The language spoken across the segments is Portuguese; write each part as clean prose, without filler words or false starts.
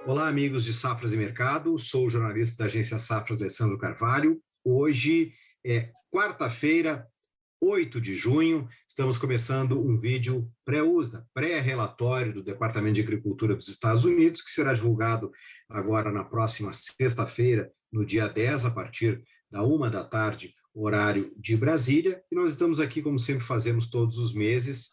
Olá, amigos de Safras e Mercado. Sou o jornalista da agência Safras, Alessandro Carvalho. Hoje é quarta-feira, 8 de junho. Estamos começando um vídeo pré-USDA, pré-relatório do Departamento de Agricultura dos Estados Unidos, que será divulgado agora na próxima sexta-feira, no dia 10, a partir da 1 da tarde, horário de Brasília. E nós estamos aqui, como sempre fazemos todos os meses,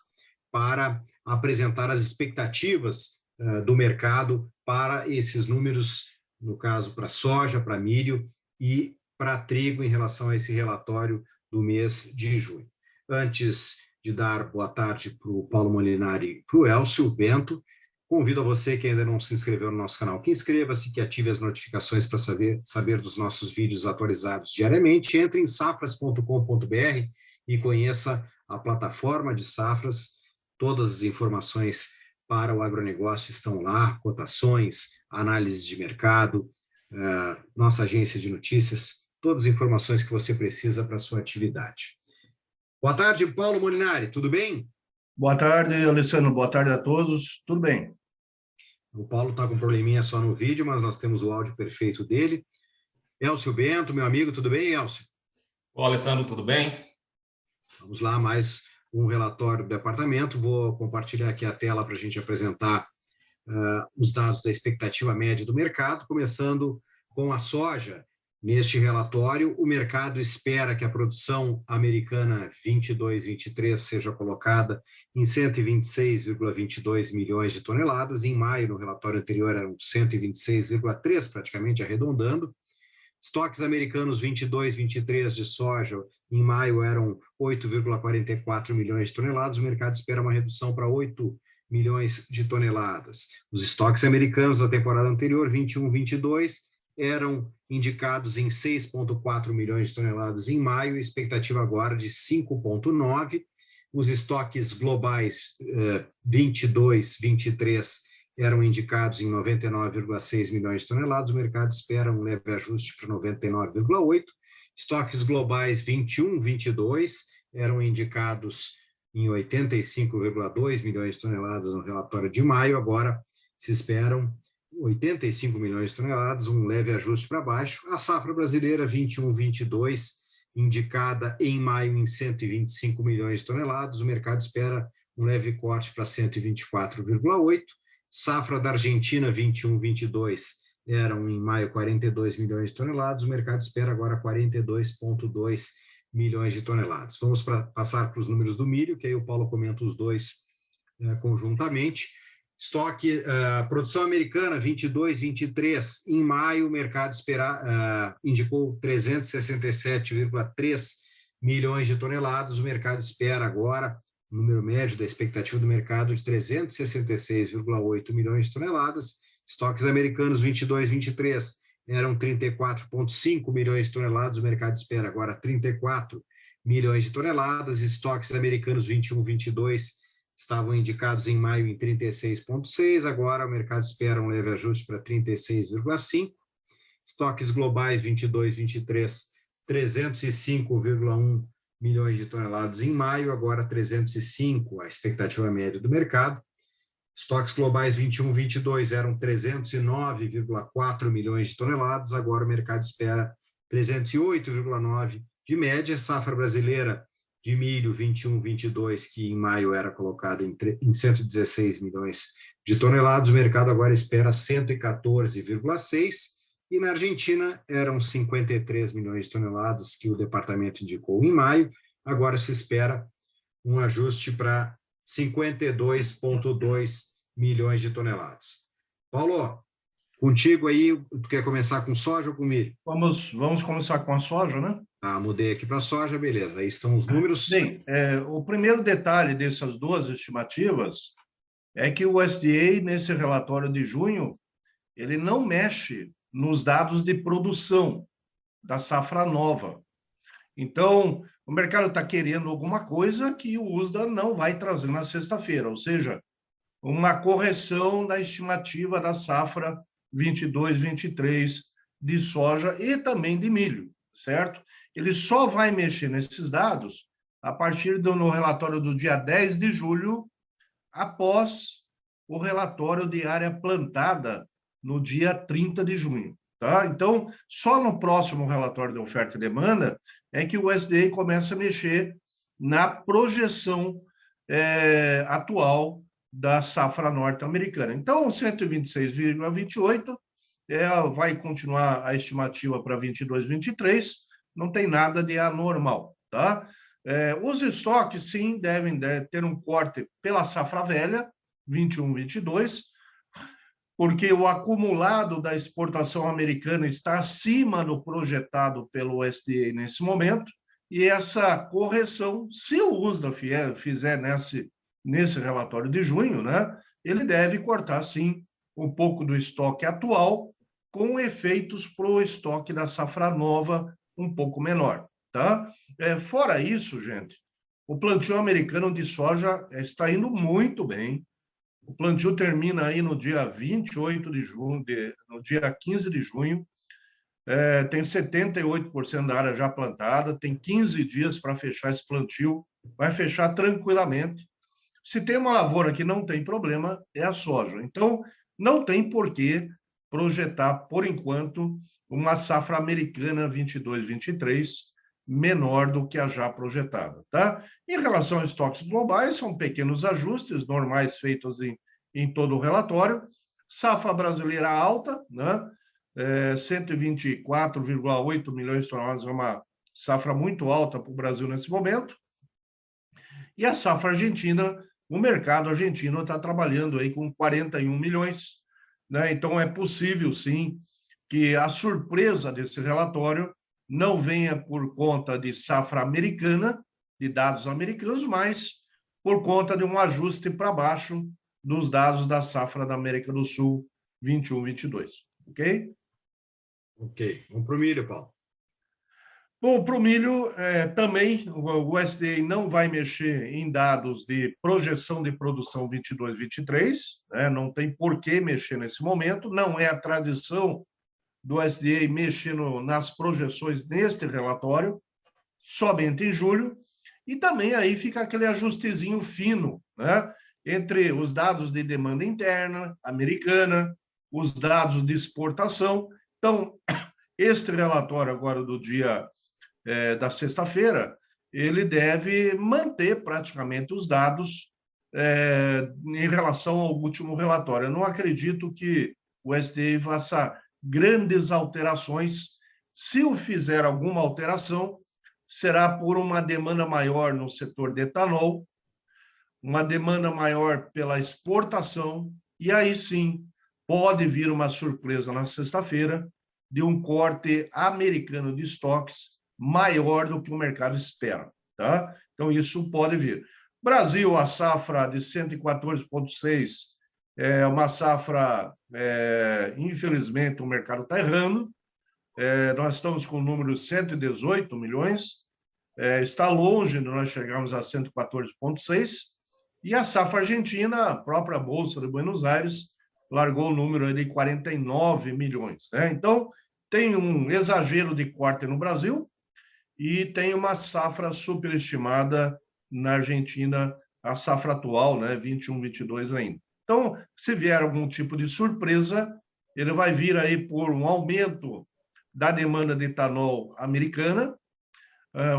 para apresentar as expectativas do mercado para esses números, no caso, para soja, para milho e para trigo, em relação a esse relatório do mês de junho. Antes de dar boa tarde para o Paulo Molinari e para o Elcio Bento, convido a você que ainda não se inscreveu no nosso canal, que inscreva-se, que ative as notificações para saber dos nossos vídeos atualizados diariamente. Entre em safras.com.br e conheça a plataforma de Safras. Todas as informações para o agronegócio estão lá, cotações, análises de mercado, nossa agência de notícias, todas as informações que você precisa para a sua atividade. Boa tarde, Paulo Molinari, tudo bem? Boa tarde, Alessandro, boa tarde a todos, tudo bem? O Paulo está com um probleminha só no vídeo, mas nós temos o áudio perfeito dele. Elcio Bento, meu amigo, tudo bem, Elcio? Olá, Alessandro, tudo bem? Vamos lá, mais um relatório do departamento. Vou compartilhar aqui a tela para a gente apresentar os dados da expectativa média do mercado, começando com a soja. Neste relatório, o mercado espera que a produção americana 22-23 seja colocada em 126,22 milhões de toneladas. Em maio, no relatório anterior, eram 126,3, praticamente arredondando. Estoques americanos 22-23 de soja, em maio, eram 8,44 milhões de toneladas. O mercado espera uma redução para 8 milhões de toneladas. Os estoques americanos da temporada anterior, 21-22, eram indicados em 6,4 milhões de toneladas em maio, expectativa agora de 5,9. Os estoques globais 22-23 eram indicados em 99,6 milhões de toneladas, o mercado espera um leve ajuste para 99,8. Estoques globais 21-22 eram indicados em 85,2 milhões de toneladas no relatório de maio, agora se esperam 85 milhões de toneladas, um leve ajuste para baixo. A safra brasileira 21-22, indicada em maio em 125 milhões de toneladas, o mercado espera um leve corte para 124,8. Safra da Argentina 21-22 eram em maio 42 milhões de toneladas, o mercado espera agora 42,2 milhões de toneladas. Vamos passar para os números do milho, que aí o Paulo comenta os dois conjuntamente. Estoque, produção americana 22-23, em maio o mercado indicou 367,3 milhões de toneladas, o mercado espera agora o número médio da expectativa do mercado de 366,8 milhões de toneladas. Estoques americanos 22-23 eram 34,5 milhões de toneladas, o mercado espera agora 34 milhões de toneladas. Estoques americanos 21-22 estavam indicados em maio em 36,6, agora o mercado espera um leve ajuste para 36,5. Estoques globais 22-23, 305,1 milhões de toneladas em maio, agora 305, a expectativa média do mercado. Estoques globais 21-22 eram 309,4 milhões de toneladas, agora o mercado espera 308,9 de média. Safra brasileira de milho 21-22, que em maio era colocada em 116 milhões de toneladas, o mercado agora espera 114,6, e na Argentina eram 53 milhões de toneladas que o departamento indicou em maio, agora se espera um ajuste para 52,2 milhões de toneladas. Paulo, contigo aí, tu quer começar com soja ou com milho? Vamos começar com a soja, né? Mudei aqui para soja, beleza. Aí estão os números. Bem, o primeiro detalhe dessas duas estimativas é que o USDA, nesse relatório de junho, ele não mexe nos dados de produção da safra nova. Então, o mercado está querendo alguma coisa que o USDA não vai trazer na sexta-feira, ou seja, uma correção da estimativa da safra 22-23 de soja e também de milho, certo? Ele só vai mexer nesses dados a partir no relatório do dia 10 de julho, após o relatório de área plantada no dia 30 de junho. Tá? Então, só no próximo relatório de oferta e demanda é que o USDA começa a mexer na projeção atual da safra norte-americana. Então, 126,28 vai continuar a estimativa para 22, 23, não tem nada de anormal. Tá? Os estoques, sim, devem ter um corte pela safra velha, 21, 22, porque o acumulado da exportação americana está acima do projetado pelo USDA nesse momento, e essa correção, se o USDA fizer nesse relatório de junho, né, ele deve cortar, sim, um pouco do estoque atual, com efeitos para o estoque da safra nova um pouco menor. Tá? Fora isso, gente, o plantio americano de soja está indo muito bem. O plantio termina aí no dia 28 de junho, no dia 15 de junho. Tem 78% da área já plantada, tem 15 dias para fechar esse plantio, vai fechar tranquilamente. Se tem uma lavoura que não tem problema, é a soja. Então, não tem por que projetar, por enquanto, uma safra americana 22, 23 menor do que a já projetada. Tá? Em relação aos estoques globais, são pequenos ajustes normais feitos em todo o relatório. Safra brasileira alta, né? 124,8 milhões de toneladas, é uma safra muito alta para o Brasil nesse momento. E a safra argentina, o mercado argentino está trabalhando aí com 41 milhões, né? Então é possível, sim, que a surpresa desse relatório não venha por conta de safra americana, de dados americanos, mas por conta de um ajuste para baixo dos dados da safra da América do Sul 21, 22. Ok? Ok. Vamos para o milho, Paulo. Bom, para o milho, também o USDA não vai mexer em dados de projeção de produção 22, 23, né? Não tem por que mexer nesse momento, não é a tradição do USDA mexer nas projeções neste relatório, somente em julho, e também aí fica aquele ajustezinho fino, né? Entre os dados de demanda interna americana, os dados de exportação. Então, este relatório agora do dia da sexta-feira, ele deve manter praticamente os dados em relação ao último relatório. Eu não acredito que o SDA faça grandes alterações. Se o fizer alguma alteração, será por uma demanda maior no setor de etanol, uma demanda maior pela exportação, e aí sim pode vir uma surpresa na sexta-feira de um corte americano de estoques maior do que o mercado espera. Tá? Então, isso pode vir. Brasil, a safra de 114,6 é uma safra, infelizmente, o mercado está errando. Nós estamos com o número 118 milhões, está longe de nós chegarmos a 114,6, e a safra argentina, a própria Bolsa de Buenos Aires, largou o número de 49 milhões. Né? Então, tem um exagero de corte no Brasil e tem uma safra superestimada na Argentina, a safra atual, né? 21, 22 ainda. Então, se vier algum tipo de surpresa, ele vai vir aí por um aumento da demanda de etanol americana,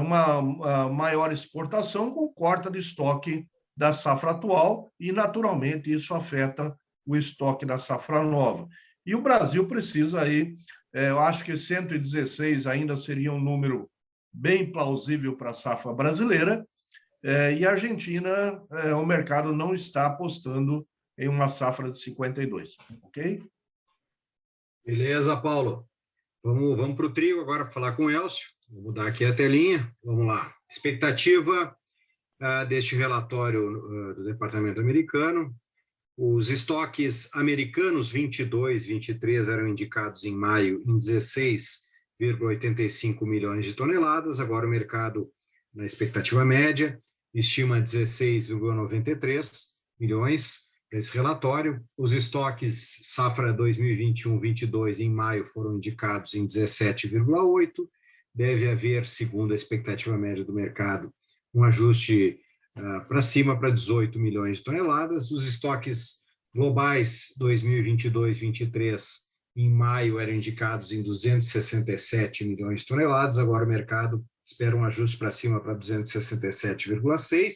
uma maior exportação com corte de estoque da safra atual e, naturalmente, isso afeta o estoque da safra nova. E o Brasil precisa aí, eu acho que 116 ainda seria um número bem plausível para a safra brasileira, e a Argentina, o mercado não está apostando em uma safra de 52, ok? Beleza, Paulo. Vamos para o trigo agora para falar com o Elcio. Vou mudar aqui a telinha. Vamos lá. Expectativa deste relatório do Departamento Americano. Os estoques americanos 22, 23 eram indicados em maio em 16,85 milhões de toneladas. Agora o mercado, na expectativa média, estima 16,93 milhões para esse relatório. Os estoques safra 2021-22 em maio foram indicados em 17,8. Deve haver, segundo a expectativa média do mercado, um ajuste para cima para 18 milhões de toneladas. Os estoques globais 2022-23, em maio, eram indicados em 267 milhões de toneladas, agora o mercado espera um ajuste para cima para 267,6.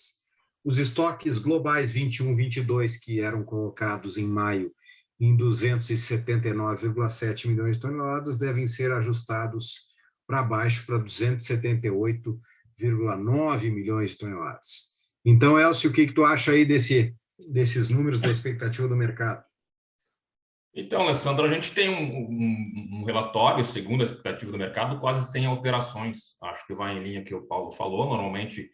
Os estoques globais 21-22, que eram colocados em maio em 279,7 milhões de toneladas, devem ser ajustados para baixo para 278,9 milhões de toneladas. Então, Elcio, o que tu acha aí desses números da expectativa do mercado? Então, Alessandro, a gente tem um relatório, segundo a expectativa do mercado, quase sem alterações. Acho que vai em linha com o que o Paulo falou. Normalmente,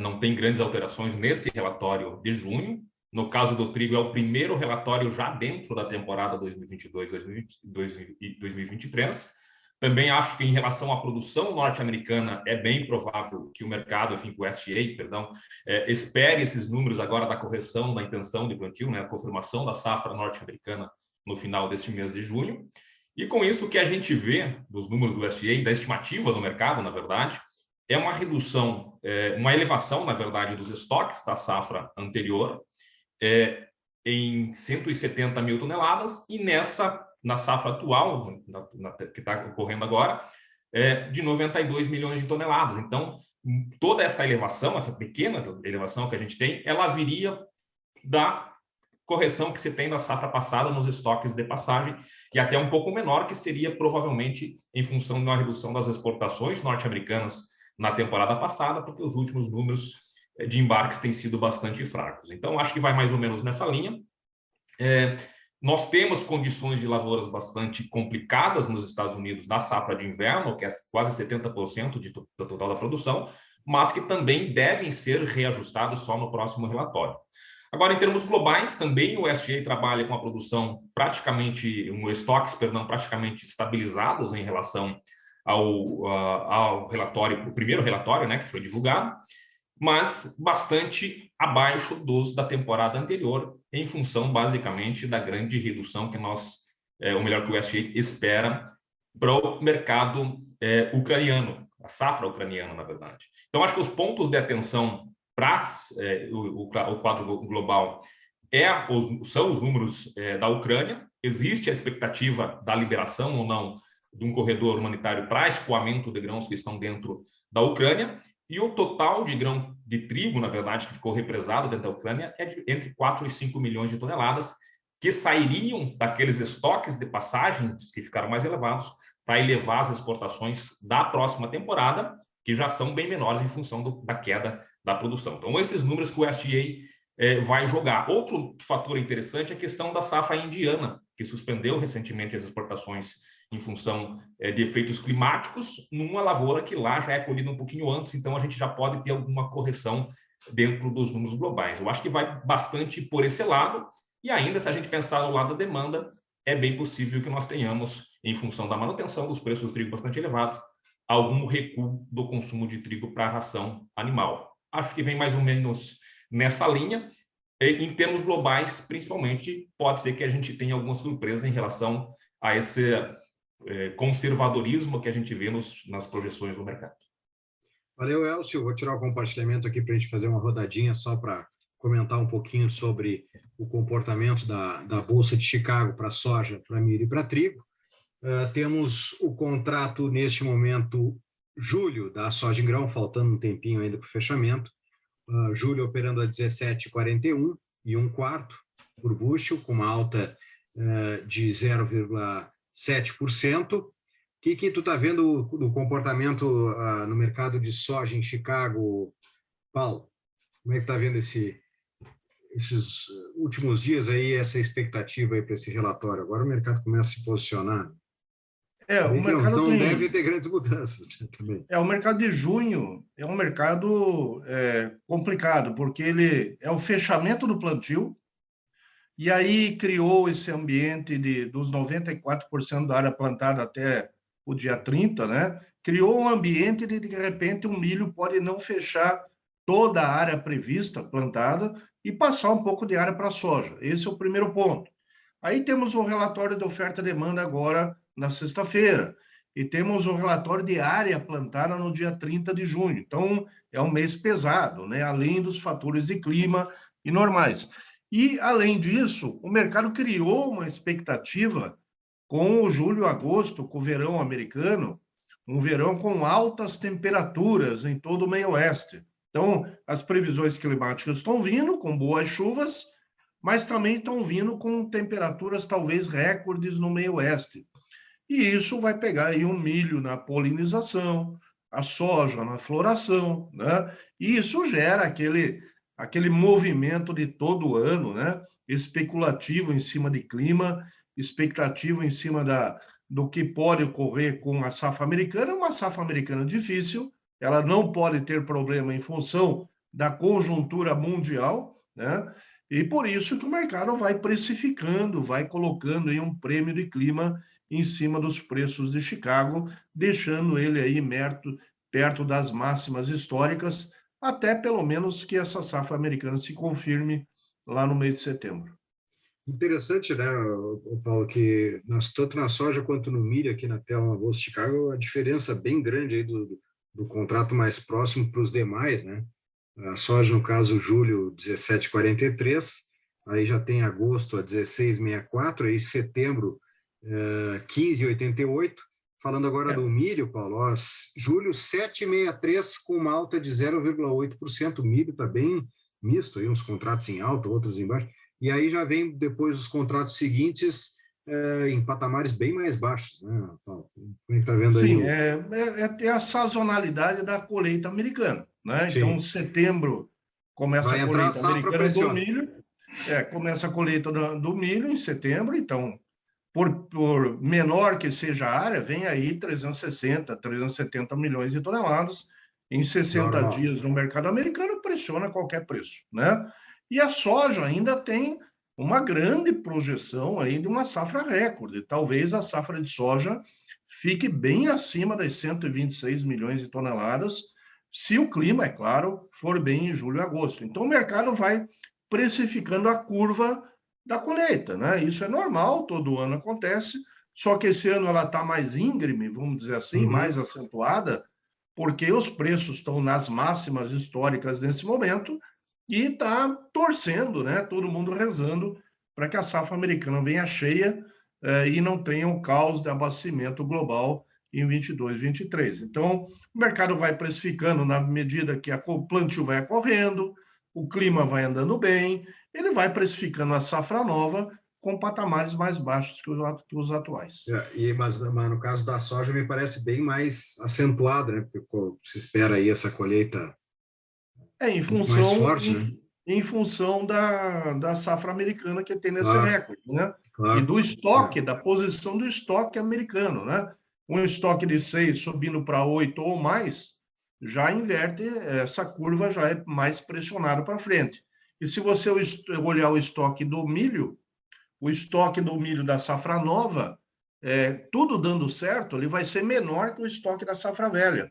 não tem grandes alterações nesse relatório de junho. No caso do trigo, é o primeiro relatório já dentro da temporada 2022-2023. Também acho que, em relação à produção norte-americana, é bem provável que o mercado, enfim, que o USDA, espere esses números agora da correção da intenção de plantio, né, a confirmação da safra norte-americana no final deste mês de junho. E com isso, o que a gente vê dos números do USDA, da estimativa do mercado, na verdade, é uma redução, uma elevação, na verdade, dos estoques da safra anterior, em 170 mil toneladas, e na safra atual, que está ocorrendo agora, de 92 milhões de toneladas. Então, toda essa elevação, essa pequena elevação que a gente tem, ela viria da correção que se tem da safra passada nos estoques de passagem, e até um pouco menor, que seria provavelmente em função de uma redução das exportações norte-americanas na temporada passada, porque os últimos números de embarques têm sido bastante fracos. Então, acho que vai mais ou menos nessa linha. Nós temos condições de lavouras bastante complicadas nos Estados Unidos na safra de inverno, que é quase 70% do total da produção, mas que também devem ser reajustados só no próximo relatório. Agora, em termos globais, também o USDA trabalha com a produção estoques praticamente estabilizados em relação ao relatório, o primeiro relatório, né, que foi divulgado, mas bastante abaixo dos da temporada anterior, em função, basicamente, da grande redução que o USDA espera para o mercado ucraniano, a safra ucraniana, na verdade. Então, acho que os pontos de atenção para o quadro global são os números da Ucrânia. Existe a expectativa da liberação ou não de um corredor humanitário para escoamento de grãos que estão dentro da Ucrânia, e o total de grão de trigo, na verdade, que ficou represado dentro da Ucrânia, é entre 4 e 5 milhões de toneladas, que sairiam daqueles estoques de passagens que ficaram mais elevados para elevar as exportações da próxima temporada, que já são bem menores em função da queda da produção. Então, esses números que o USDA vai jogar. Outro fator interessante é a questão da safra indiana, que suspendeu recentemente as exportações em função de efeitos climáticos, numa lavoura que lá já é colhida um pouquinho antes, então a gente já pode ter alguma correção dentro dos números globais. Eu acho que vai bastante por esse lado, e ainda, se a gente pensar no lado da demanda, é bem possível que nós tenhamos, em função da manutenção dos preços do trigo bastante elevados, algum recuo do consumo de trigo para a ração animal. Acho que vem mais ou menos nessa linha. Em termos globais, principalmente, pode ser que a gente tenha alguma surpresa em relação a esse conservadorismo que a gente vê nas projeções do mercado. Valeu, Elcio. Vou tirar o compartilhamento aqui para a gente fazer uma rodadinha só para comentar um pouquinho sobre o comportamento da Bolsa de Chicago para soja, para milho e para trigo. Temos o contrato, neste momento, julho, da soja em grão, faltando um tempinho ainda para o fechamento. Julho operando a 17,41 e 1/4 por bushel, com uma alta de 0,7%. O que tu está vendo do comportamento no mercado de soja em Chicago, Paulo? Como é que está vendo esses últimos dias aí, essa expectativa aí para esse relatório? Agora o mercado começa a se posicionar. O mercado não deve ter grandes mudanças também. O mercado de junho é um mercado complicado, porque ele é o fechamento do plantio, e aí criou esse ambiente dos 94% da área plantada até o dia 30, né? Criou um ambiente de repente, o milho pode não fechar toda a área prevista, plantada, e passar um pouco de área para a soja. Esse é o primeiro ponto. Aí temos o relatório de oferta e demanda agora, na sexta-feira, e temos o relatório de área plantada no dia 30 de junho. Então, é um mês pesado, né? Além dos fatores de clima e normais. E, além disso, o mercado criou uma expectativa com o julho e agosto, com o verão americano, um verão com altas temperaturas em todo o meio oeste. Então, as previsões climáticas estão vindo com boas chuvas, mas também estão vindo com temperaturas talvez recordes no meio oeste. E isso vai pegar aí o milho na polinização, a soja na floração, né? E isso gera aquele movimento de todo ano, né? Especulativo em cima de clima, expectativa em cima do que pode ocorrer com a safra americana. Uma safra americana difícil, ela não pode ter problema em função da conjuntura mundial, né? E por isso que o mercado vai precificando, vai colocando aí um prêmio de clima em cima dos preços de Chicago, deixando ele aí perto das máximas históricas, até pelo menos que essa safra americana se confirme lá no mês de setembro. Interessante, né, Paulo, que tanto na soja quanto no milho aqui na tela na Bolsa de Chicago, a diferença bem grande aí do contrato mais próximo para os demais, né? A soja, no caso, julho, 17,43, aí já tem agosto a 16,64, aí setembro, 15,88. Falando agora do milho, Paulo, ó, julho 7,63 com uma alta de 0,8%. O milho está bem misto, aí uns contratos em alta, outros em baixo. E aí já vem depois os contratos seguintes em patamares bem mais baixos, né, Paulo? Como é que está vendo aí? Sim, é a sazonalidade da colheita americana, né? Sim. Então, setembro começa Vai a entrar a colheita safra americana do pressiona. milho, começa a colheita do milho em setembro, então, por menor que seja a área, vem aí 360, 370 milhões de toneladas em 60 Normal. dias no mercado americano, pressiona qualquer preço, né? E a soja ainda tem uma grande projeção aí de uma safra recorde. Talvez a safra de soja fique bem acima das 126 milhões de toneladas, se o clima, é claro, for bem em julho e agosto. Então, o mercado vai precificando a curva da colheita, né? Isso é normal, todo ano acontece, só que esse ano ela está mais íngreme, vamos dizer assim, mais acentuada, porque os preços estão nas máximas históricas nesse momento e está torcendo, né? Todo mundo rezando para que a safra americana venha cheia e não tenha o caos de abastecimento global em 22, 23. Então, o mercado vai precificando na medida que o plantio vai ocorrendo, o clima vai andando bem, ele vai precificando a safra nova com patamares mais baixos que os atuais. Mas no caso da soja me parece bem mais acentuado, né? Porque se espera aí essa colheita mais forte, né? Em função da safra americana que tem nesse recorde, né? Claro. E do estoque, da posição do estoque americano, né? Um estoque de 6 subindo para 8 ou mais, já inverte, essa curva já é mais pressionada para frente. E se você olhar o estoque do milho da safra nova, tudo dando certo, ele vai ser menor que o estoque da safra velha.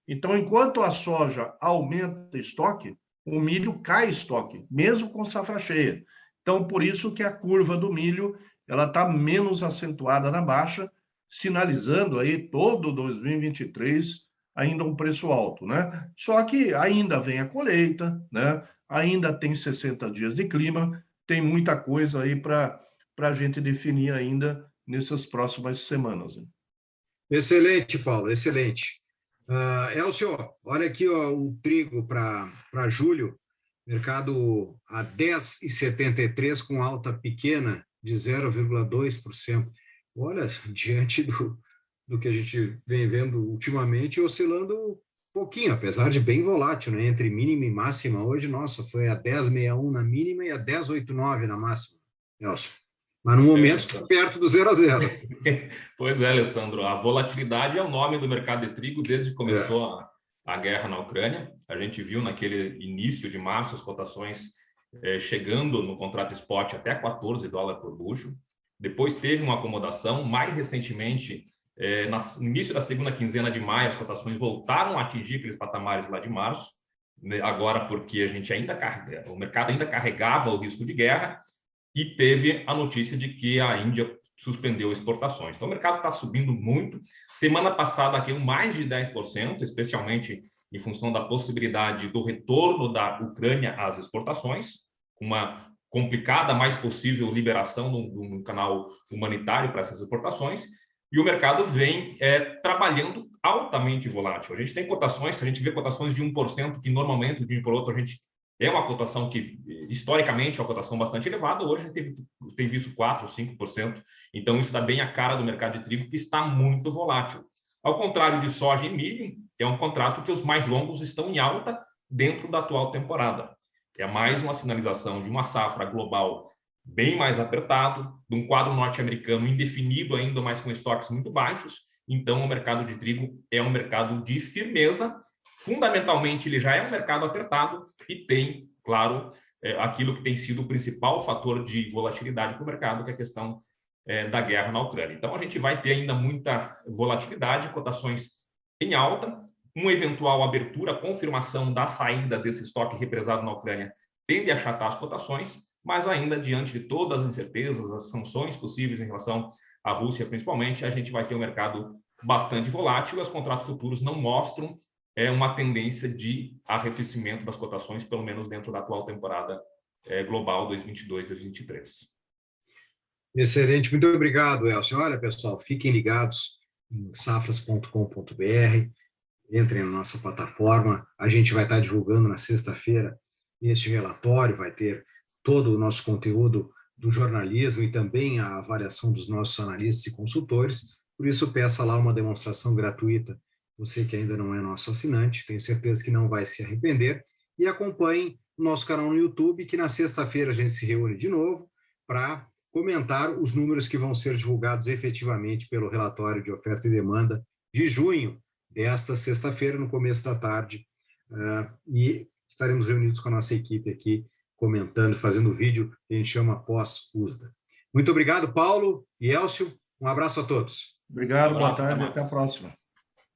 Então, enquanto a soja aumenta estoque, o milho cai estoque, mesmo com safra cheia. Então, por isso que a curva do milho ela está menos acentuada na baixa, sinalizando aí todo 2023 ainda um preço alto, né? Só que ainda vem a colheita, né? Ainda tem 60 dias de clima, tem muita coisa aí para a gente definir ainda nessas próximas semanas. Excelente, Paulo, excelente. Elcio, olha aqui ó, o trigo para julho, mercado a 10,73 com alta pequena de 0,2%. Olha, diante do que a gente vem vendo ultimamente, oscilando pouquinho, apesar de bem volátil, né? Entre mínima e máxima hoje, nossa, foi a 10,61 na mínima e a 10,89 na máxima, Elcio. Mas no momento está perto do 0 a 0. Pois é, Alessandro. A volatilidade é o nome do mercado de trigo desde que começou a guerra na Ucrânia. A gente viu naquele início de março as cotações chegando no contrato spot até $14 por bushel. Depois teve uma acomodação. Mais recentemente, no início da segunda quinzena de maio, as cotações voltaram a atingir aqueles patamares lá de março. Agora, porque o mercado ainda carregava o risco de guerra. E teve a notícia de que a Índia suspendeu exportações. Então, o mercado está subindo muito. Semana passada, caiu mais de 10%, especialmente em função da possibilidade do retorno da Ucrânia às exportações, uma complicada, mais possível liberação no canal humanitário para essas exportações, e o mercado vem trabalhando altamente volátil. A gente tem cotações, a gente vê cotações de 1%, que normalmente, de um dia para o outro, a gente é uma cotação que, historicamente, é uma cotação bastante elevada, hoje a gente tem visto 4%, 5%, então isso dá bem a cara do mercado de trigo, que está muito volátil. Ao contrário de soja e milho, é um contrato que os mais longos estão em alta dentro da atual temporada. É mais uma sinalização de uma safra global bem mais apertado, de um quadro norte-americano indefinido ainda, mais com estoques muito baixos. Então, o mercado de trigo é um mercado de firmeza. Fundamentalmente, ele já é um mercado apertado e tem, claro, aquilo que tem sido o principal fator de volatilidade para o mercado, que é a questão da guerra na Ucrânia. Então, a gente vai ter ainda muita volatilidade, cotações em alta, uma eventual abertura, confirmação da saída desse estoque represado na Ucrânia tende a achatar as cotações, mas ainda diante de todas as incertezas, as sanções possíveis em relação à Rússia, principalmente, a gente vai ter um mercado bastante volátil e os contratos futuros não mostram uma tendência de arrefecimento das cotações, pelo menos dentro da atual temporada global 2022-2023. Excelente, muito obrigado, Elcio. Olha, pessoal, fiquem ligados em safras.com.br, entrem na nossa plataforma, a gente vai estar divulgando na sexta-feira este relatório, vai ter todo o nosso conteúdo do jornalismo e também a avaliação dos nossos analistas e consultores, por isso peça lá uma demonstração gratuita, você que ainda não é nosso assinante, tenho certeza que não vai se arrepender, e acompanhe o nosso canal no YouTube, que na sexta-feira a gente se reúne de novo para comentar os números que vão ser divulgados efetivamente pelo relatório de oferta e demanda de junho, desta sexta-feira, no começo da tarde, e estaremos reunidos com a nossa equipe aqui, comentando, fazendo o vídeo que a gente chama pós-USDA. Muito obrigado, Paulo e Elcio. Um abraço a todos. Obrigado, boa tarde, até a próxima.